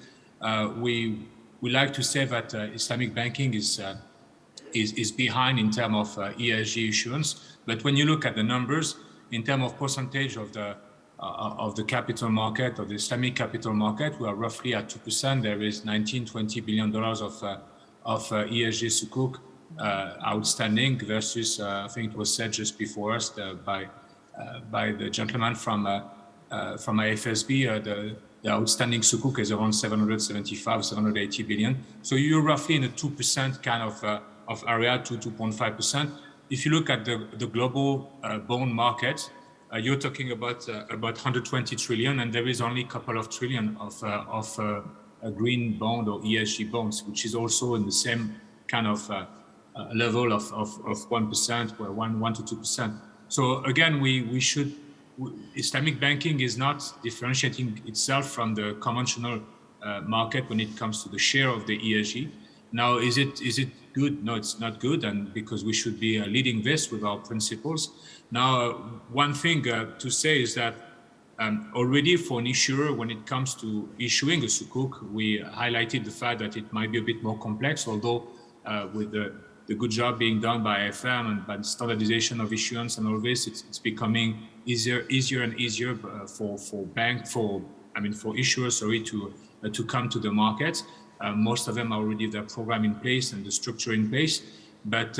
We like to say that Islamic banking is behind in terms of ESG issuance, but when you look at the numbers in terms of percentage of the capital market, of the Islamic capital market, we are roughly at 2%. There is $19-20 billion of ESG sukuk outstanding versus I think it was said just before us by the gentleman from IFSB. The outstanding sukuk is around 775, 780 billion. So you're roughly in a 2% kind of area, 2.5%. If you look at the global bond market, you're talking about 120 trillion, and there is only a couple of trillion of a green bond or ESG bonds, which is also in the same kind of level of 1%, or 1 to 2%. So again, Islamic banking is not differentiating itself from the conventional market when it comes to the share of the ESG. Now, is it good? No, it's not good, and because we should be leading this with our principles. Now, one thing to say is that already for an issuer, when it comes to issuing a sukuk, we highlighted the fact that it might be a bit more complex, although with the good job being done by FM and by the standardization of issuance and all this, it's becoming easier and easier for issuers, to come to the market. Most of them already have their program in place and the structure in place, but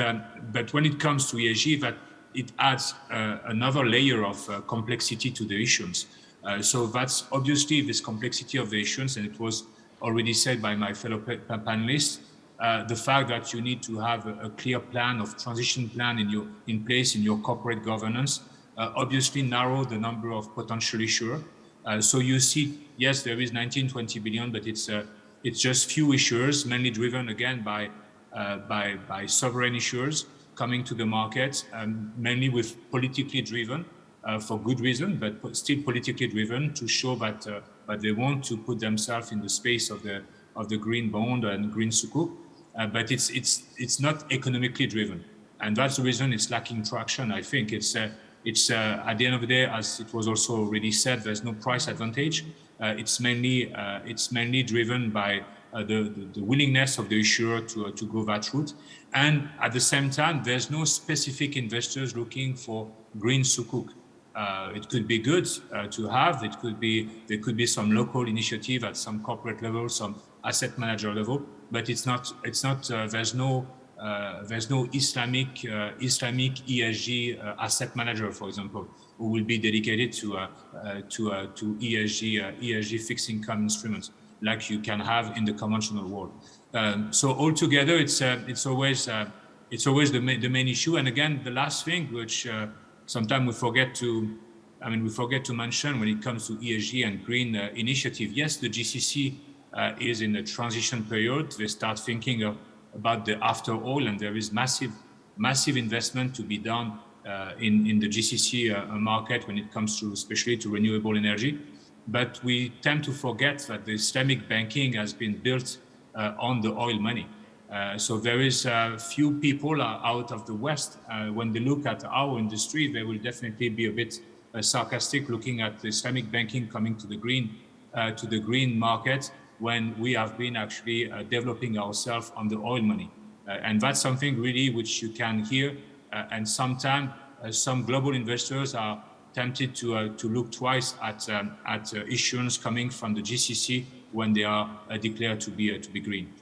when it comes to ESG, that it adds another layer of complexity to the issuance. So that's obviously this complexity of the issuance, and it was already said by my fellow panelists. The fact that you need to have a clear plan of transition plan in place in your corporate governance, obviously narrow the number of potential issuers. So you see, yes, there is 19-20 billion, but it's just few issuers, mainly driven again by sovereign issuers coming to the market, mainly with politically driven, for good reason, but still politically driven to show that they want to put themselves in the space of the green bond and green sukuk. But it's not economically driven, and that's the reason it's lacking traction. I think it's at the end of the day, as it was also already said, there's no price advantage. It's mainly driven by the willingness of the issuer to go that route, and at the same time, there's no specific investors looking for green sukuk. It could be good to have. There could be some local initiative at some corporate level, some asset manager level, but it's not. There's no Islamic ESG asset manager, for example, who will be dedicated to ESG fixed income instruments like you can have in the conventional world. So altogether, it's always the main issue. And again, the last thing, which sometimes we forget to mention when it comes to ESG and green initiative. Yes, the GCC is in a transition period. They start thinking about the after oil, and there is massive investment to be done in the GCC market when it comes to, especially to renewable energy. But we tend to forget that the Islamic banking has been built on the oil money. So there is few people out of the West, when they look at our industry, they will definitely be a bit sarcastic looking at the Islamic banking coming to the green market when we have been actually developing ourselves on the oil money. And that's something really which you can hear, and sometimes some global investors are tempted to look twice at issuance coming from the GCC when they are declared to be green.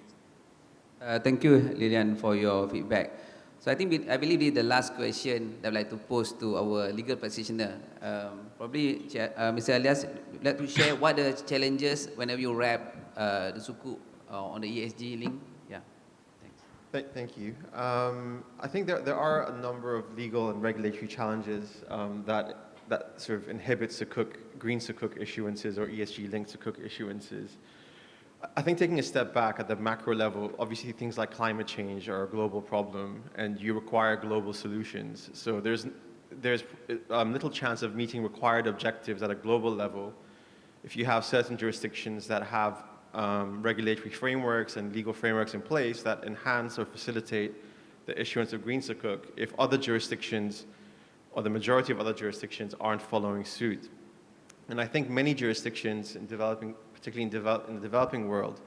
Thank you, Lilian, for your feedback. So I believe this is the last question that I'd like to pose to our legal practitioner. Probably, Mr. Alias, would like to share what are the challenges whenever you wrap the sukuk on the ESG link? Yeah, thanks. Thank you. I think there are a number of legal and regulatory challenges that sort of inhibit sukuk, green sukuk issuances or ESG-linked sukuk issuances. I think taking a step back at the macro level, obviously things like climate change are a global problem and you require global solutions. So there's little chance of meeting required objectives at a global level if you have certain jurisdictions that have regulatory frameworks and legal frameworks in place that enhance or facilitate the issuance of green sukuk if other jurisdictions or the majority of other jurisdictions aren't following suit. And I think many jurisdictions in developing, particularly in the developing world,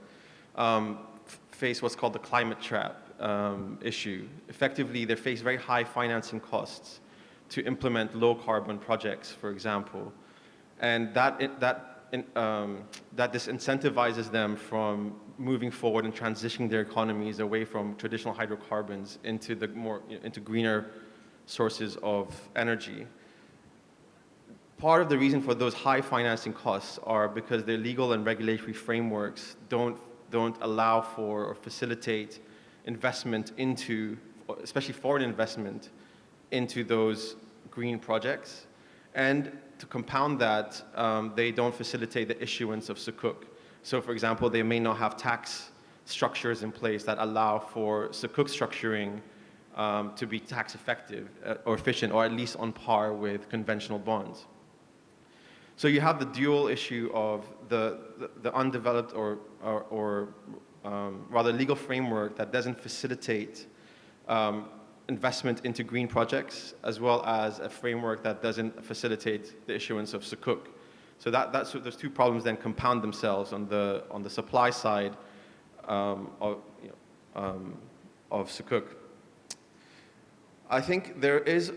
face what's called the climate trap issue. Effectively, they face very high financing costs to implement low carbon projects, for example. And that disincentivizes them from moving forward and transitioning their economies away from traditional hydrocarbons into into greener sources of energy. Part of the reason for those high financing costs are because their legal and regulatory frameworks don't allow for or facilitate investment into, especially foreign investment, into those green projects. And to compound that, they don't facilitate the issuance of sukuk. So for example, they may not have tax structures in place that allow for sukuk structuring to be tax effective or efficient, or at least on par with conventional bonds. So you have the dual issue of the undeveloped or rather legal framework that doesn't facilitate investment into green projects, as well as a framework that doesn't facilitate the issuance of sukuk. So those two problems then compound themselves on the supply side of sukuk. I think there is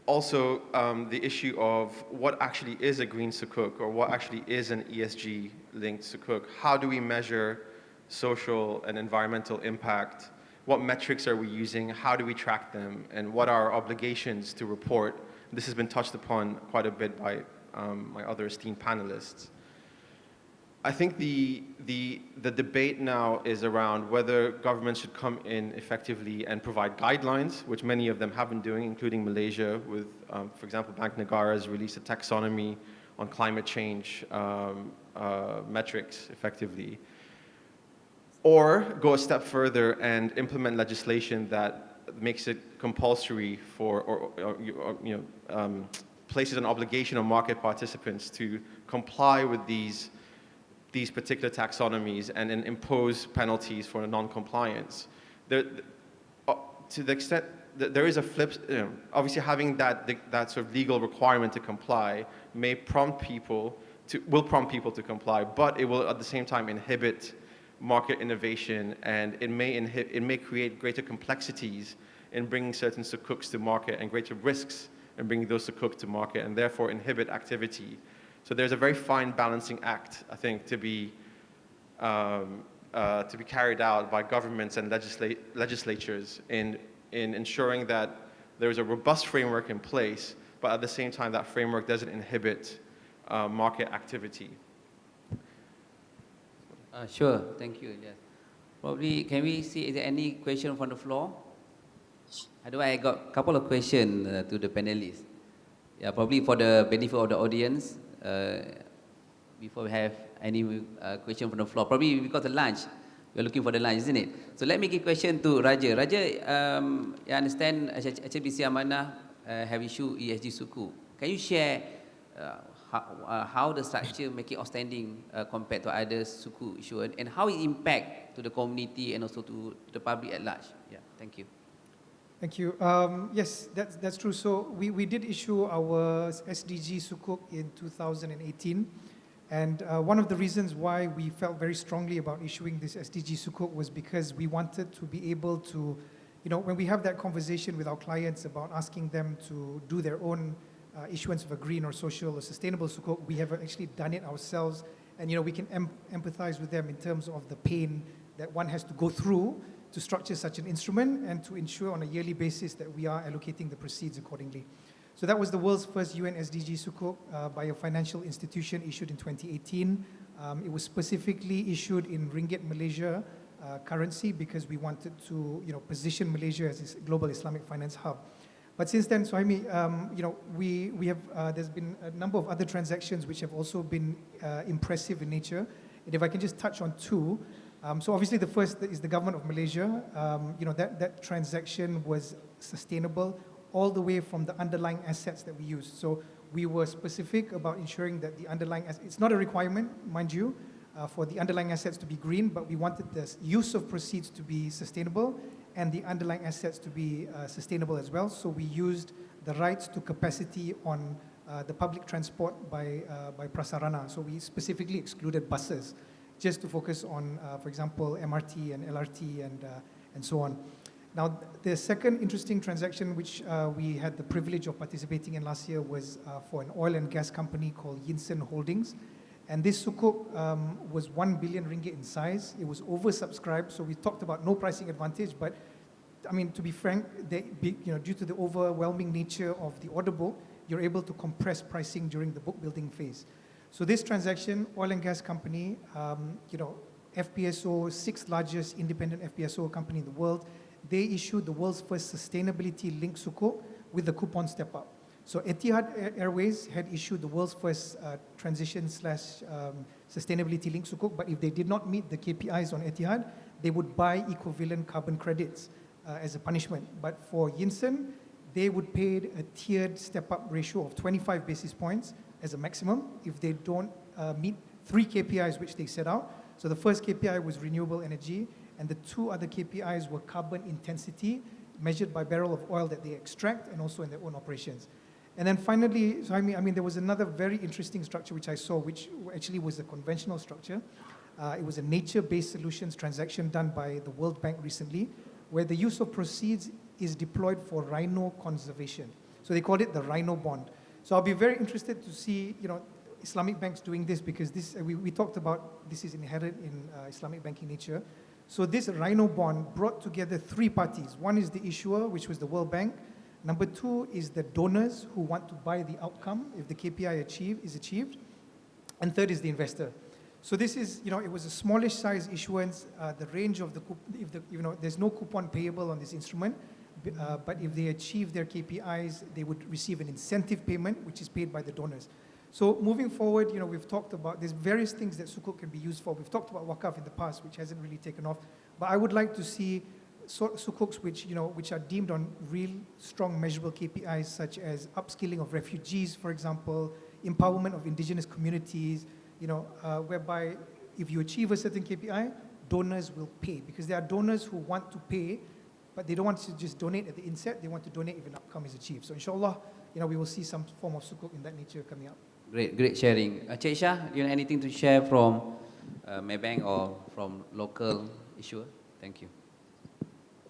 also the issue of what actually is a green sukuk or what actually is an ESG-linked sukuk. How do we measure social and environmental impact? What metrics are we using? How do we track them? And what are our obligations to report? This has been touched upon quite a bit by my other esteemed panelists. I think the debate now is around whether governments should come in effectively and provide guidelines, which many of them have been doing, including Malaysia with, for example, Bank Negara has released a taxonomy on climate change metrics effectively. Or go a step further and implement legislation that makes it compulsory for, places an obligation on market participants to comply with these particular taxonomies and then impose penalties for non-compliance. To the extent that there is a flip, obviously having that sort of legal requirement to comply will prompt people to comply, but it will at the same time inhibit market innovation, and it may create greater complexities in bringing certain sukuks to market and greater risks in bringing those sukuks to market, and therefore inhibit activity. So there's a very fine balancing act, I think, to be carried out by governments and legislatures in ensuring that there is a robust framework in place, but at the same time that framework doesn't inhibit market activity. Sure, thank you. Yes. Probably, can we see, is there any question from the floor? Otherwise, I got a couple of questions to the panelists. Yeah, probably for the benefit of the audience, before we have any question from the floor. Probably because of lunch, we're looking for the lunch, isn't it? So let me give question to Raja. Raja, I understand HSBC Amanah have issued ESG Sukuk. Can you share how the structure make it outstanding compared to other Sukuk issuance, and how it impact to the community and also to the public at large? Yeah, thank you. Thank you. Yes, that's true. So we did issue our SDG Sukuk in 2018, And one of the reasons why we felt very strongly about issuing this SDG Sukuk was because we wanted to be able to, when we have that conversation with our clients about asking them to do their own issuance of a green or social or sustainable Sukuk, we have actually done it ourselves. And we can empathize with them in terms of the pain that one has to go through to structure such an instrument and to ensure on a yearly basis that we are allocating the proceeds accordingly. So that was the world's first UN SDG Sukuk by a financial institution issued in 2018. It was specifically issued in Ringgit Malaysia currency because we wanted to position Malaysia as a global Islamic finance hub. But since then, Suhaimi, we have, there's been a number of other transactions which have also been impressive in nature. And if I can just touch on two. So obviously the first is the government of Malaysia. That transaction was sustainable all the way from the underlying assets that we used. So we were specific about ensuring that the underlying assets, it's not a requirement, mind you, for the underlying assets to be green, but we wanted the use of proceeds to be sustainable and the underlying assets to be sustainable as well. So we used the rights to capacity on the public transport by Prasarana. So we specifically excluded buses just to focus on, for example, MRT and LRT and so on. Now, the second interesting transaction which we had the privilege of participating in last year was for an oil and gas company called Yinsen Holdings. And this sukuk was 1 billion ringgit in size. It was oversubscribed, so we talked about no pricing advantage, but I mean, to be frank, due to the overwhelming nature of the order book, you're able to compress pricing during the book building phase. So this transaction, oil and gas company, FPSO, sixth largest independent FPSO company in the world, they issued the world's first sustainability-linked sukuk with the coupon step-up. So Etihad Airways had issued the world's first transition/sustainability-linked sukuk, but if they did not meet the KPIs on Etihad, they would buy equivalent carbon credits as a punishment. But for Yinsen, they would pay a tiered step-up ratio of 25 basis points as a maximum if they don't meet 3 KPIs which they set out. So the first KPI was renewable energy, and the 2 other KPIs were carbon intensity, measured by barrel of oil that they extract and also in their own operations. And then finally, so I mean, there was another very interesting structure which I saw, which actually was a conventional structure. It was a nature-based solutions transaction done by the World Bank recently, where the use of proceeds is deployed for rhino conservation. So they called it the rhino bond. So I'll be very interested to see, Islamic banks doing this, because this we talked about this is inherent in Islamic banking nature. So this rhino bond brought together 3 parties. One is the issuer, which was the World Bank. Number 2 is the donors who want to buy the outcome if the KPI is achieved. And third is the investor. So this is, it was a smallish size issuance. The range of there's no coupon payable on this instrument, but if they achieve their KPIs, they would receive an incentive payment, which is paid by the donors. So moving forward, we've talked about, there's various things that sukuk can be used for. We've talked about wakaf in the past, which hasn't really taken off. But I would like to see sukuks which are deemed on real strong measurable KPIs, such as upskilling of refugees, for example, empowerment of indigenous communities, whereby if you achieve a certain KPI, donors will pay. Because there are donors who want to pay, but they don't want to just donate at the inset, they want to donate if an outcome is achieved. So inshallah, we will see some form of sukuk in that nature coming up. Great sharing. Cik Shah, you have anything to share from Maybank or from local issuer? Thank you.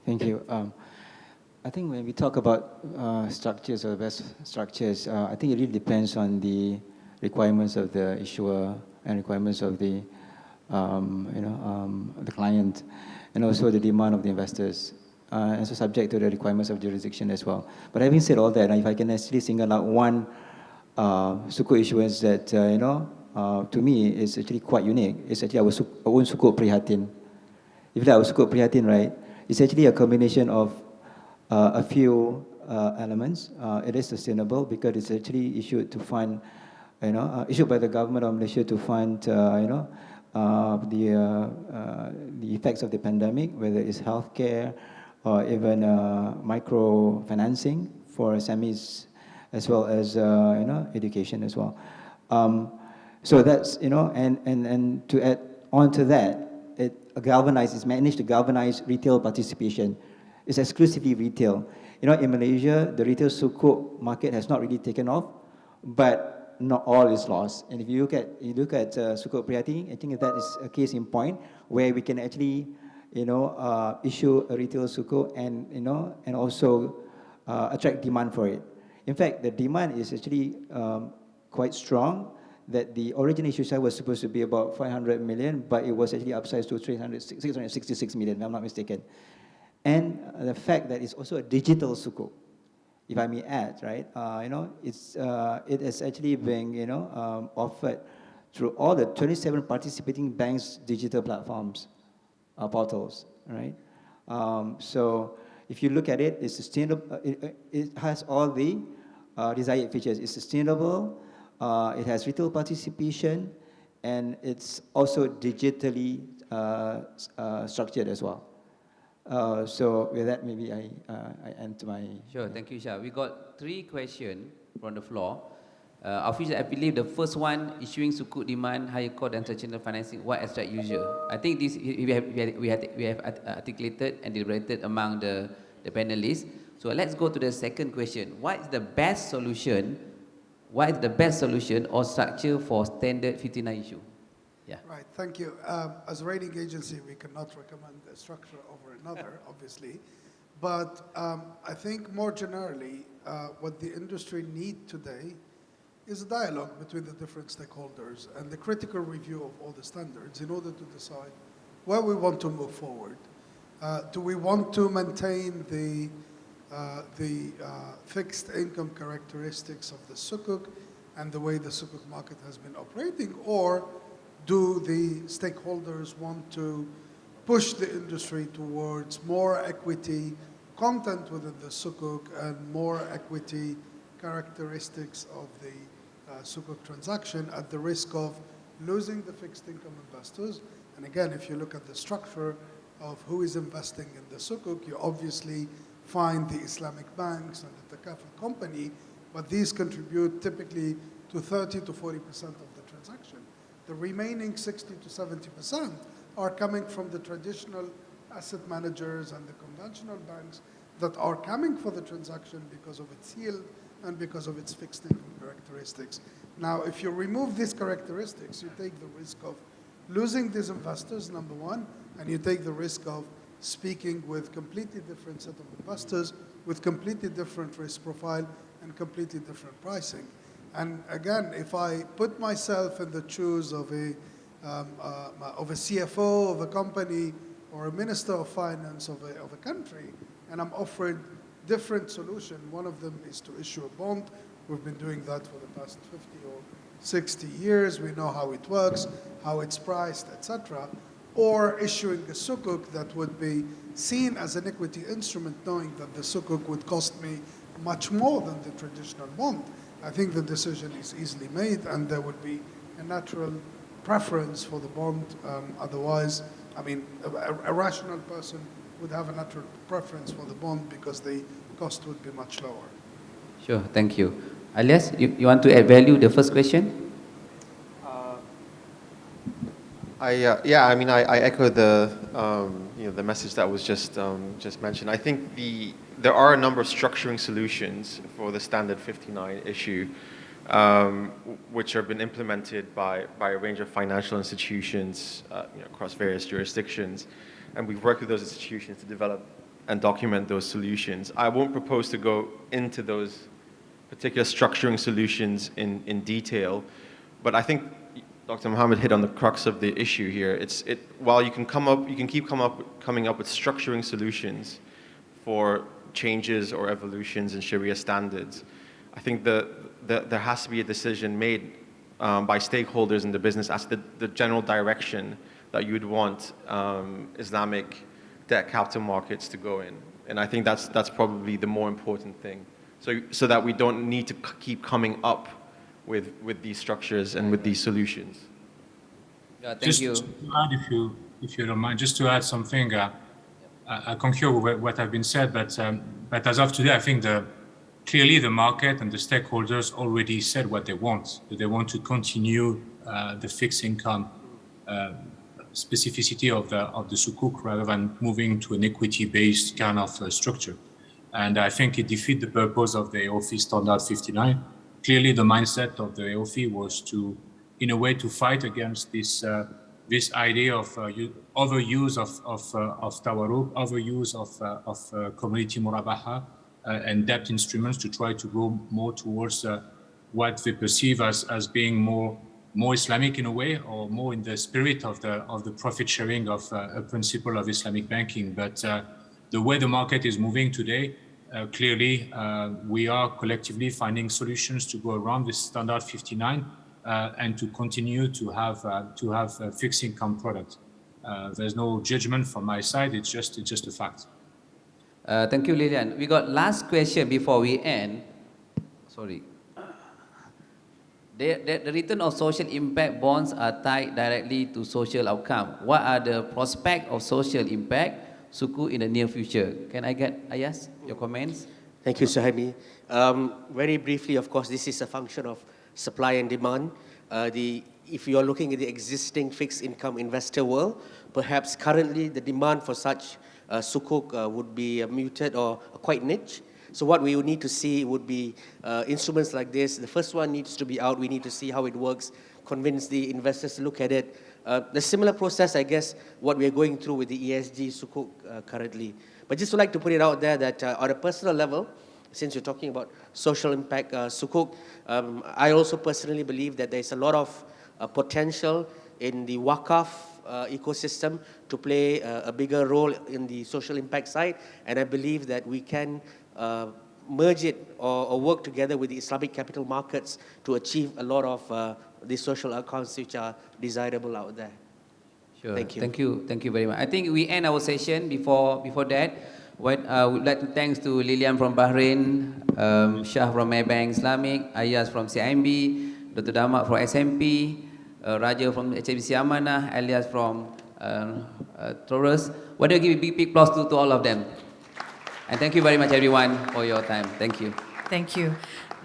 Thank you. I think when we talk about structures or best structures, I think it really depends on the requirements of the issuer and requirements of the client, and also the demand of the investors, and so subject to the requirements of jurisdiction as well. But having said all that, if I can actually single out one sukuk issuance that to me is actually quite unique, it's actually our own sukuk Prihatin. If you like our sukuk Prihatin, right, it's actually a combination of a few elements. It is sustainable because it's actually issued to fund, issued by the government of Malaysia to fund, the effects of the pandemic, whether it's healthcare or even microfinancing for SMEs, as well as education as well. So that's and to add on to that, it's managed to galvanize retail participation. It's exclusively retail. In Malaysia, the retail sukuk market has not really taken off, but not all is lost. And if you look at Sukuk Prihatin, I think that is a case in point where we can actually, issue a retail Sukuk and and also attract demand for it. In fact, the demand is actually quite strong. That the original issue size was supposed to be about 500 million, but it was actually upsized to 666 million, if I'm not mistaken. And the fact that it's also a digital Sukuk, if I may add, right? It is actually being offered through all the 27 participating banks' digital platforms, portals, right? So if you look at it, it's sustainable. It has all the desired features. It's sustainable. It has retail participation, and it's also digitally structured as well. So with that, maybe I end my... Sure, thank you, Shah. We got 3 questions from the floor. Officially, I believe the first one, issuing Sukuk demand higher cost than traditional financing, what attract user? I think this we have articulated and deliberated among the panelists. So let's go to the second question. What is the best solution? What is the best solution or structure for standard 59 issue? Yeah. Right, thank you. As a rating agency, we cannot recommend a structure over another, obviously. But I think more generally, what the industry needs today is a dialogue between the different stakeholders and the critical review of all the standards in order to decide where we want to move forward. Do we want to maintain the fixed income characteristics of the Sukuk and the way the Sukuk market has been operating, or do the stakeholders want to push the industry towards more equity content within the Sukuk and more equity characteristics of the Sukuk transaction at the risk of losing the fixed income investors? And again, if you look at the structure of who is investing in the Sukuk, you obviously find the Islamic banks and the Takaful company, but these contribute typically to 30 to 40% of the transaction. The remaining 60 to 70% are coming from the traditional asset managers and the conventional banks that are coming for the transaction because of its yield and because of its fixed income characteristics. Now, if you remove these characteristics, you take the risk of losing these investors, number one, and you take the risk of speaking with completely different set of investors, with completely different risk profile and completely different pricing. And again, if I put myself in the shoes of a CFO of a company or a minister of finance of a country, and I'm offered different solution, one of them is to issue a bond. We've been doing that for the past 50 or 60 years. We know how it works, how it's priced, etc. Or issuing a Sukuk that would be seen as an equity instrument, knowing that the Sukuk would cost me much more than the traditional bond. I think the decision is easily made, and there would be a natural preference for the bond. Otherwise, I mean, a rational person would have a natural preference for the bond because the cost would be much lower. Sure, thank you. Alias, you want to add value the first question? I echo the the message that was just mentioned. I think there are a number of structuring solutions for the standard 59 issue, which have been implemented by a range of financial institutions across various jurisdictions, and we've worked with those institutions to develop and document those solutions. I won't propose to go into those particular structuring solutions in detail, but I think Dr. Mohammed hit on the crux of the issue here. While you can keep coming up with structuring solutions for changes or evolutions in Sharia standards, I think there has to be a decision made by stakeholders in the business as to the general direction that you would want Islamic debt capital markets to go in. And I think that's probably the more important thing. So that we don't need to keep coming up with these structures and with these solutions. Yeah, thank you. Just to add, if you don't mind, just to add something, I concur with what has been said, but as of today, I think clearly the market and the stakeholders already said what they want. That they want to continue the fixed income specificity of the Sukuk rather than moving to an equity-based kind of structure. And I think it defeats the purpose of the Office Standard 59. clearly the mindset of the AOFI was to, in a way, to fight against this this idea of overuse of tawarruk, overuse of community murabaha and debt instruments to try to go more towards what they perceive as being more Islamic in a way, or more in the spirit of the profit sharing of a principle of Islamic banking. But the way the market is moving today, clearly we are collectively finding solutions to go around this standard 59 and to continue to have a fixed income product. There's no judgment from my side. It's just a fact. Thank you, Lilian. We got last question before we end. Sorry. The return of social impact bonds are tied directly to social outcome. What are the prospects of social impact, Suku, in the near future? Can I get Ayaz, your comments? Thank you, Suhaimi. Very briefly, of course, this is a function of supply and demand. If you are looking at the existing fixed income investor world, perhaps currently the demand for such sukuk would be muted or quite niche. So what we would need to see would be instruments like this. The first one needs to be out. We need to see how it works, convince the investors to look at it. The similar process, I guess, what we're going through with the ESG sukuk currently. But just would like to put it out there that on a personal level, since you're talking about social impact sukuk, I also personally believe that there's a lot of potential in the Waqaf ecosystem to play a bigger role in the social impact side. And I believe that we can merge it or work together with the Islamic capital markets to achieve a lot of the social outcomes which are desirable out there. Sure. Thank you. Thank you very much. I think we end our session. Before that, we'd like to thanks to Lilian from Bahrain, Shah from Maybank Islamic, Ayaz from CIMB, Dr. Damak from SMP, Raja from HSBC Amanah, Elias from Taurus. Why don't you give a big applause to all of them? And thank you very much, everyone, for your time. Thank you. Thank you.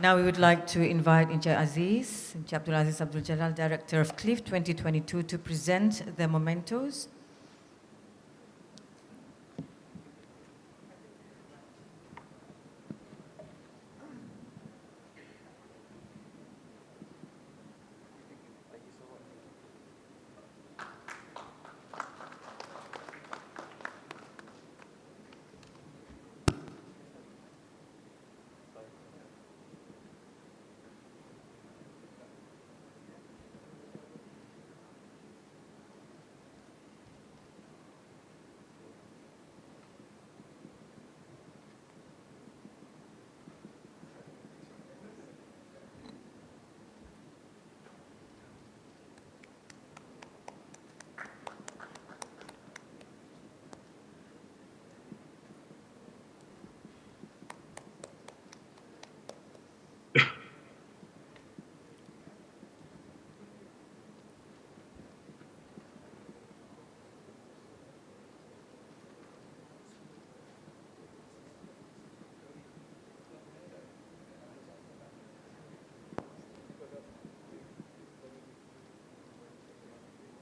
Now we would like to invite Encik Abdul Aziz Abdul Jalal, Director of Kliff 2022, to present the mementos.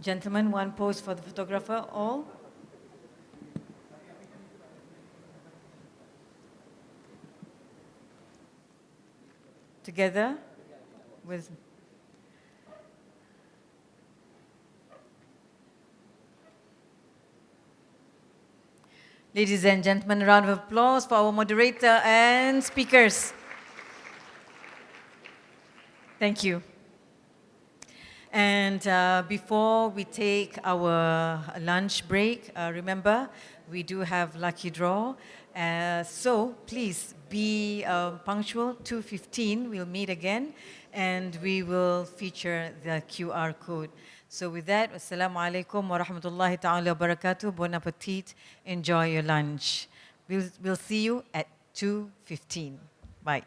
Gentlemen, one pose for the photographer, all. Together with... Ladies and gentlemen, a round of applause for our moderator and speakers. Thank you. And before we take our lunch break, remember, we do have lucky draw. So please be punctual, 2:15, we'll meet again, and we will feature the QR code. So with that, Assalamu alaikum wa rahmatullahi ta'ala wa barakatuh. Bon appetit. Enjoy your lunch. We'll see you at 2:15. Bye.